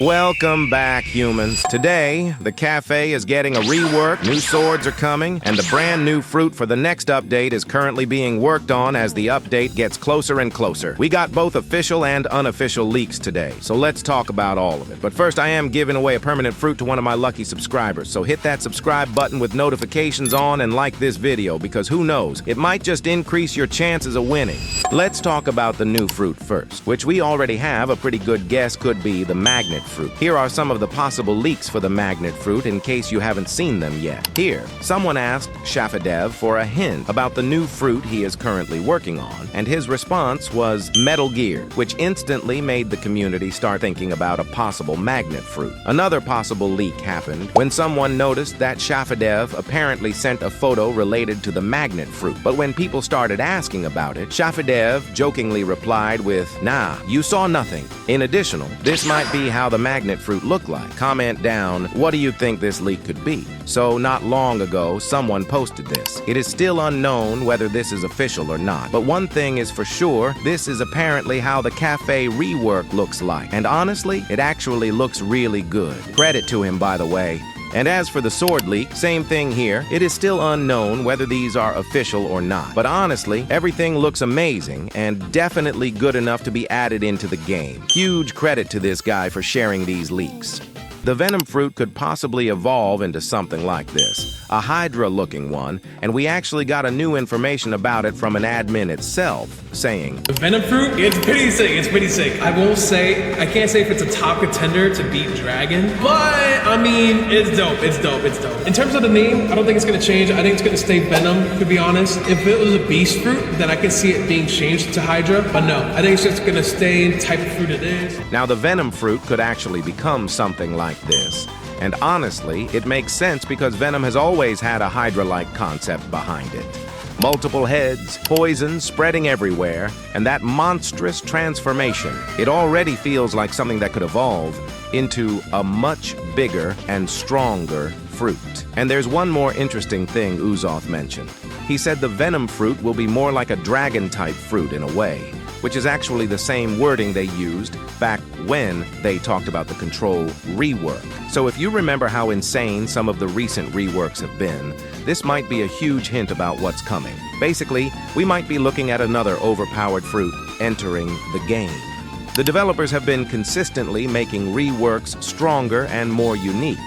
Welcome back, humans. Today, the cafe is getting a rework, new swords are coming, and the brand new fruit for the next update is currently being worked on as the update gets closer and closer. We got both official and unofficial leaks today, so let's talk about all of it. But first, I am giving away a permanent fruit to one of my lucky subscribers, so hit that subscribe button with notifications on and like this video, because who knows, it might just increase your chances of winning. Let's talk about the new fruit first, which we already have a pretty good guess could be the magnet fruit. Here are some of the possible leaks for the magnet fruit in case you haven't seen them yet. Here, someone asked Shafadev for a hint about the new fruit he is currently working on, and his response was Metal Gear, which instantly made the community start thinking about a possible magnet fruit. Another possible leak happened when someone noticed that Shafadev apparently sent a photo related to the magnet fruit, but when people started asking about it, Shafadev jokingly replied with, "Nah, you saw nothing." In addition, this might be how the magnet fruit looked like. Comment down, what do you think this leak could be? So not long ago, someone posted this. It is still unknown whether this is official or not, but one thing is for sure, this is apparently how the cafe rework looks like. And honestly, it actually looks really good. Credit to him, by the way. And as for the sword leak, same thing here. It is still unknown whether these are official or not. But honestly, everything looks amazing and definitely good enough to be added into the game. Huge credit to this guy for sharing these leaks. The Venom fruit could possibly evolve into something like this, a Hydra-looking one, and we actually got a new information about it from an admin itself, saying, The Venom fruit, it's pretty sick, I won't say, I can't say if it's a top contender to beat Dragon, but, I mean, it's dope. In terms of the name, I don't think it's gonna change. I think it's gonna stay Venom, to be honest. If it was a beast fruit, then I can see it being changed to Hydra, but no, I think it's just gonna stay the type of fruit it is. Now the Venom fruit could actually become something like this. And honestly, it makes sense because Venom has always had a Hydra-like concept behind it. Multiple heads, poison spreading everywhere, and that monstrous transformation. It already feels like something that could evolve into a much bigger and stronger fruit. And there's one more interesting thing Uzoth mentioned. He said the Venom fruit will be more like a dragon-type fruit in a way, which is actually the same wording they used back when they talked about the control rework. So if you remember how insane some of the recent reworks have been, this might be a huge hint about what's coming. Basically, we might be looking at another overpowered fruit entering the game. The developers have been consistently making reworks stronger and more unique,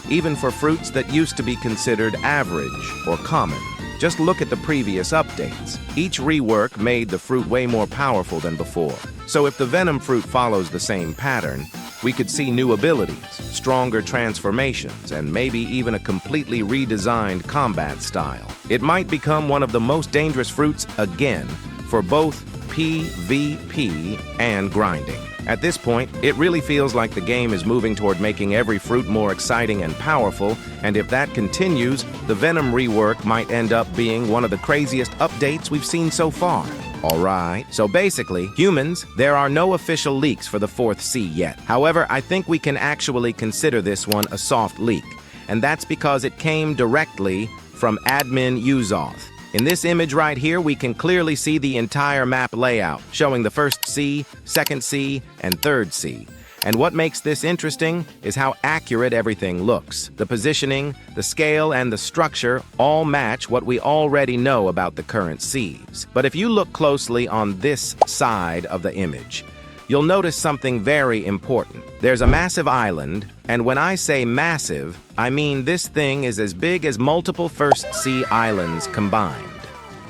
even for fruits that used to be considered average or common. Just look at the previous updates. Each rework made the fruit way more powerful than before. So if the Venom fruit follows the same pattern, we could see new abilities, stronger transformations, and maybe even a completely redesigned combat style. It might become one of the most dangerous fruits again for both PvP and grinding. At this point, it really feels like the game is moving toward making every fruit more exciting and powerful, and if that continues, the Venom rework might end up being one of the craziest updates we've seen so far. Alright, so basically, humans, there are no official leaks for the 4th C yet. However, I think we can actually consider this one a soft leak, and that's because it came directly from admin Uzoth. In this image right here, we can clearly see the entire map layout, showing the 1st C, 2nd C, and 3rd C. And what makes this interesting is how accurate everything looks. The positioning, the scale, and the structure all match what we already know about the current Cs. But if you look closely on this side of the image, you'll notice something very important. There's a massive island, and when I say massive, I mean this thing is as big as multiple 1st C islands combined.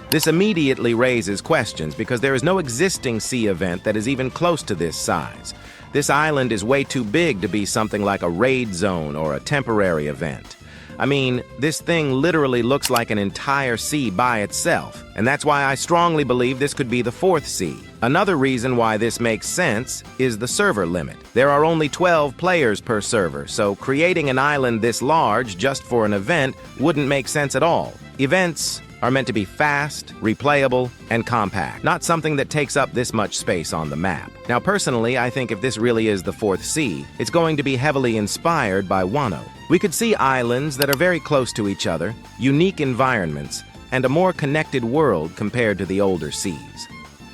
This immediately raises questions because there is no existing C event that is even close to this size. This island is way too big to be something like a raid zone or a temporary event. I mean, this thing literally looks like an entire C by itself, and that's why I strongly believe this could be the 4th C. Another reason why this makes sense is the server limit. There are only 12 players per server, so creating an island this large just for an event wouldn't make sense at all. Events are meant to be fast, replayable, and compact, not something that takes up this much space on the map. Now, personally, I think if this really is the 4th C, it's going to be heavily inspired by Wano. We could see islands that are very close to each other, unique environments, and a more connected world compared to the older Cs.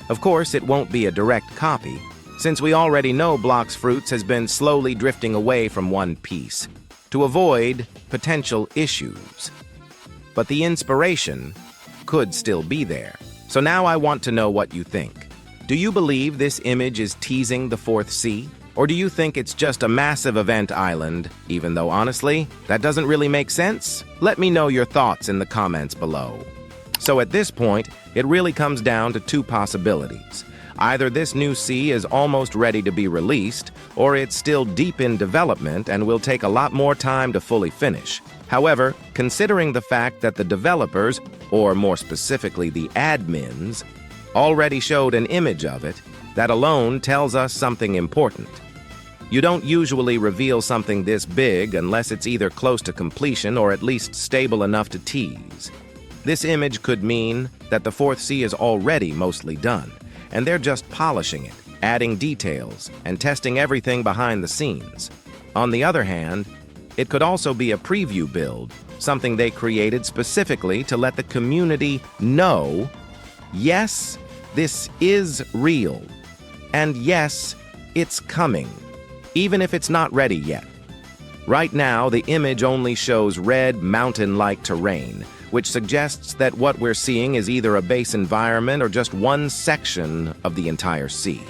Of course, it won't be a direct copy, since we already know Blox Fruits has been slowly drifting away from One Piece to avoid potential issues. But the inspiration could still be there. So now I want to know what you think. Do you believe this image is teasing the Fourth Sea? Or do you think it's just a massive event island, even though honestly, that doesn't really make sense? Let me know your thoughts in the comments below. So at this point, it really comes down to two possibilities. Either this new sea is almost ready to be released, or it's still deep in development and will take a lot more time to fully finish. However, considering the fact that the developers, or more specifically the admins, already showed an image of it, that alone tells us something important. You don't usually reveal something this big unless it's either close to completion or at least stable enough to tease. This image could mean that the Fourth Sea is already mostly done, and they're just polishing it, adding details, and testing everything behind the scenes. On the other hand, it could also be a preview build, something they created specifically to let the community know, yes, this is real. And yes, it's coming, even if it's not ready yet. Right now, the image only shows red, mountain-like terrain, which suggests that what we're seeing is either a base environment or just one section of the entire sea.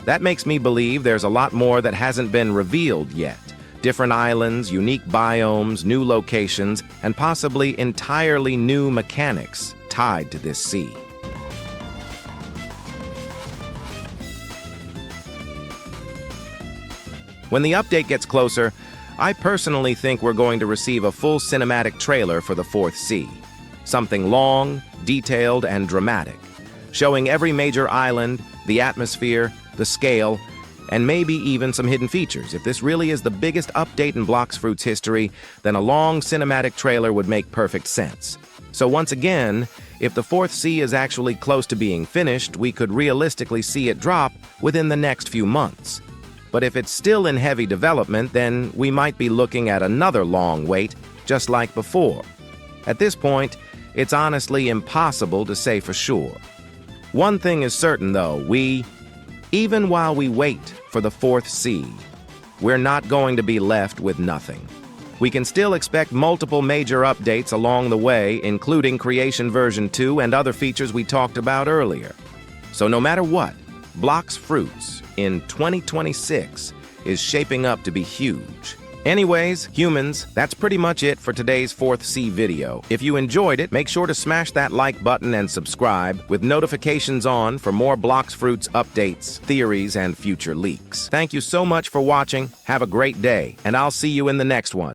That makes me believe there's a lot more that hasn't been revealed yet. Different islands, unique biomes, new locations, and possibly entirely new mechanics tied to this sea. When the update gets closer, I personally think we're going to receive a full cinematic trailer for the Fourth Sea. Something long, detailed, and dramatic, showing every major island, the atmosphere, the scale, and maybe even some hidden features. If this really is the biggest update in Blox Fruits history, then a long cinematic trailer would make perfect sense. So once again, if the Fourth Sea is actually close to being finished, we could realistically see it drop within the next few months. But if it's still in heavy development, then we might be looking at another long wait, just like before. At this point, it's honestly impossible to say for sure. One thing is certain, though, even while we wait for the Fourth Sea, we're not going to be left with nothing. We can still expect multiple major updates along the way, including Creation version 2 and other features we talked about earlier. So no matter what, Blox Fruits in 2026 is shaping up to be huge. Anyways, humans, that's pretty much it for today's Fourth Sea video. If you enjoyed it, make sure to smash that like button and subscribe with notifications on for more Blox Fruits updates, theories, and future leaks. Thank you so much for watching. Have a great day, and I'll see you in the next one.